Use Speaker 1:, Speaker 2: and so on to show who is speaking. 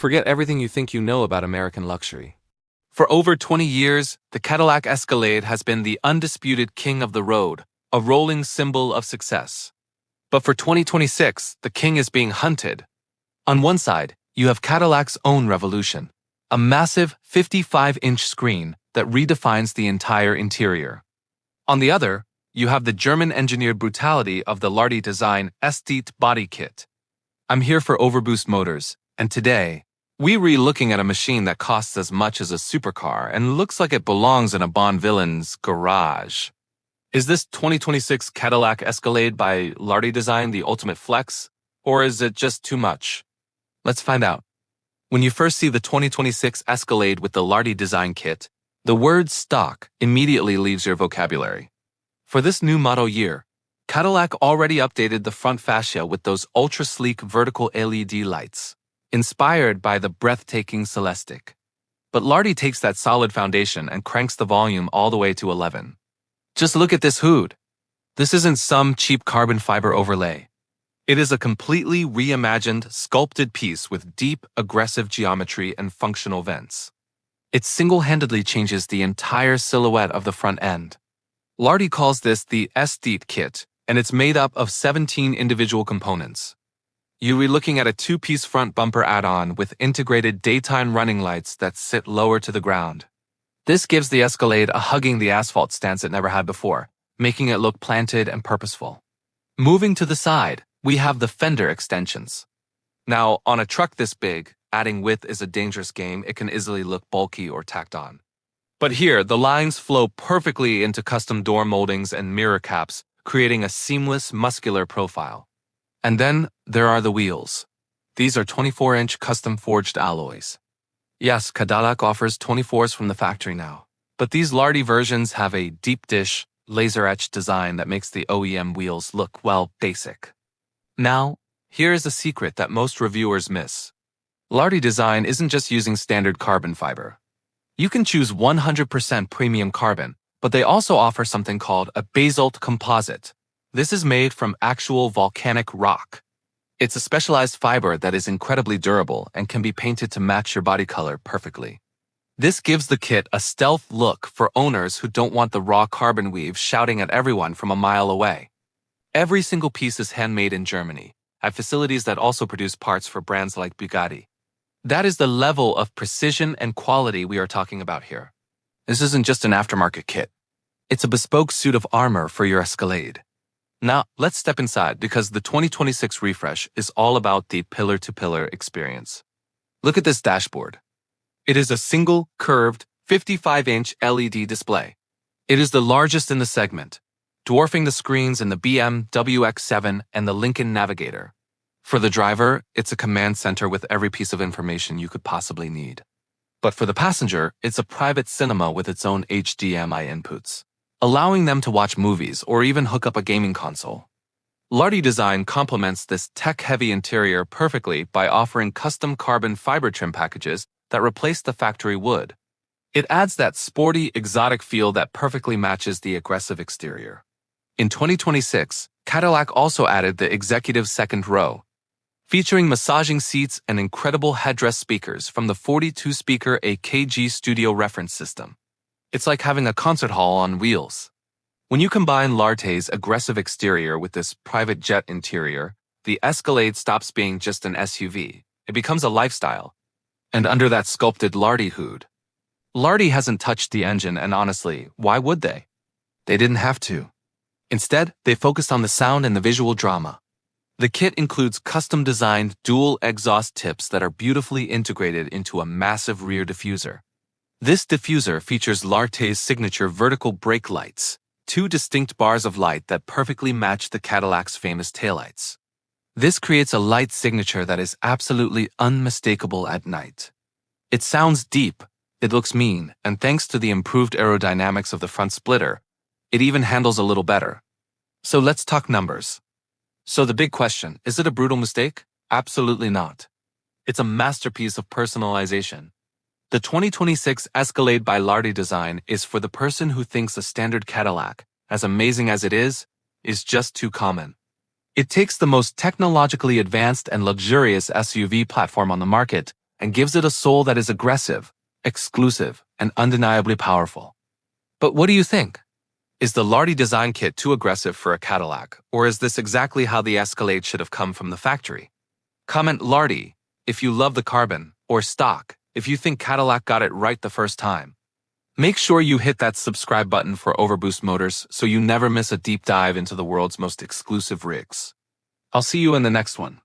Speaker 1: Forget everything you think you know about American luxury. For over 20 years, the Cadillac Escalade has been the undisputed king of the road, a rolling symbol of success. But for 2026, the king is being hunted. On one side, you have Cadillac's own revolution, a massive 55-inch screen that redefines the entire interior. On the other, you have the German-engineered brutality of the Larte Design Esthete body kit. I'm here for Overboost Motors, and today, we're looking at a machine that costs as much as a supercar and looks like it belongs in a Bond villain's garage. Is this 2026 Cadillac Escalade by Larte Design the ultimate flex, or is it just too much? Let's find out. When you first see the 2026 Escalade with the Larte Design kit, the word stock immediately leaves your vocabulary. For this new model year, Cadillac already updated the front fascia with those ultra-sleek vertical LED lights, inspired by the breathtaking Celestiq. But Larte takes that solid foundation and cranks the volume all the way to 11. Just look at this hood. This isn't some cheap carbon fiber overlay. It is a completely reimagined, sculpted piece with deep, aggressive geometry and functional vents. It single-handedly changes the entire silhouette of the front end. Larte calls this the Esthete kit, and it's made up of 17 individual components. You're looking at a two-piece front bumper add-on with integrated daytime running lights that sit lower to the ground. This gives the Escalade a hugging the asphalt stance it never had before, making it look planted and purposeful. Moving to the side, we have the fender extensions. Now, on a truck this big, adding width is a dangerous game. It can easily look bulky or tacked on. But here, the lines flow perfectly into custom door moldings and mirror caps, creating a seamless, muscular profile. And then, there are the wheels. These are 24-inch custom-forged alloys. Yes, Cadillac offers 24s from the factory now, but these Larte versions have a deep-dish, laser-etched design that makes the OEM wheels look, well, basic. Now, here is a secret that most reviewers miss. Larte Design isn't just using standard carbon fiber. You can choose 100% premium carbon, but they also offer something called a basalt composite. This is made from actual volcanic rock. It's a specialized fiber that is incredibly durable and can be painted to match your body color perfectly. This gives the kit a stealth look for owners who don't want the raw carbon weave shouting at everyone from a mile away. Every single piece is handmade in Germany, at facilities that also produce parts for brands like Bugatti. That is the level of precision and quality we are talking about here. This isn't just an aftermarket kit. It's a bespoke suit of armor for your Escalade. Now, let's step inside because the 2026 refresh is all about the pillar-to-pillar experience. Look at this dashboard. It is a single, curved, 55-inch LED display. It is the largest in the segment, dwarfing the screens in the BMW X7 and the Lincoln Navigator. For the driver, it's a command center with every piece of information you could possibly need. But for the passenger, it's a private cinema with its own HDMI inputs, allowing them to watch movies or even hook up a gaming console. Larte Design complements this tech-heavy interior perfectly by offering custom carbon fiber trim packages that replace the factory wood. It adds that sporty, exotic feel that perfectly matches the aggressive exterior. In 2026, Cadillac also added the executive second row, featuring massaging seats and incredible headrest speakers from the 42-speaker AKG Studio reference system. It's like having a concert hall on wheels. When you combine Larte's aggressive exterior with this private jet interior, the Escalade stops being just an SUV. It becomes a lifestyle. And under that sculpted Larte hood, Larte hasn't touched the engine, and honestly, why would they? They didn't have to. Instead, they focused on the sound and the visual drama. The kit includes custom-designed dual exhaust tips that are beautifully integrated into a massive rear diffuser. This diffuser features Larte's signature vertical brake lights, two distinct bars of light that perfectly match the Cadillac's famous taillights. This creates a light signature that is absolutely unmistakable at night. It sounds deep, it looks mean, and thanks to the improved aerodynamics of the front splitter, it even handles a little better. So let's talk numbers. So the big question, is it a brutal mistake? Absolutely not. It's a masterpiece of personalization. The 2026 Escalade by Larte Design is for the person who thinks a standard Cadillac, as amazing as it is just too common. It takes the most technologically advanced and luxurious SUV platform on the market and gives it a soul that is aggressive, exclusive, and undeniably powerful. But what do you think? Is the Larte design kit too aggressive for a Cadillac, or is this exactly how the Escalade should have come from the factory? Comment Larte if you love the carbon, or stock if you think Cadillac got it right the first time. Make sure you hit that subscribe button for Overboost Motors so you never miss a deep dive into the world's most exclusive rigs. I'll see you in the next one.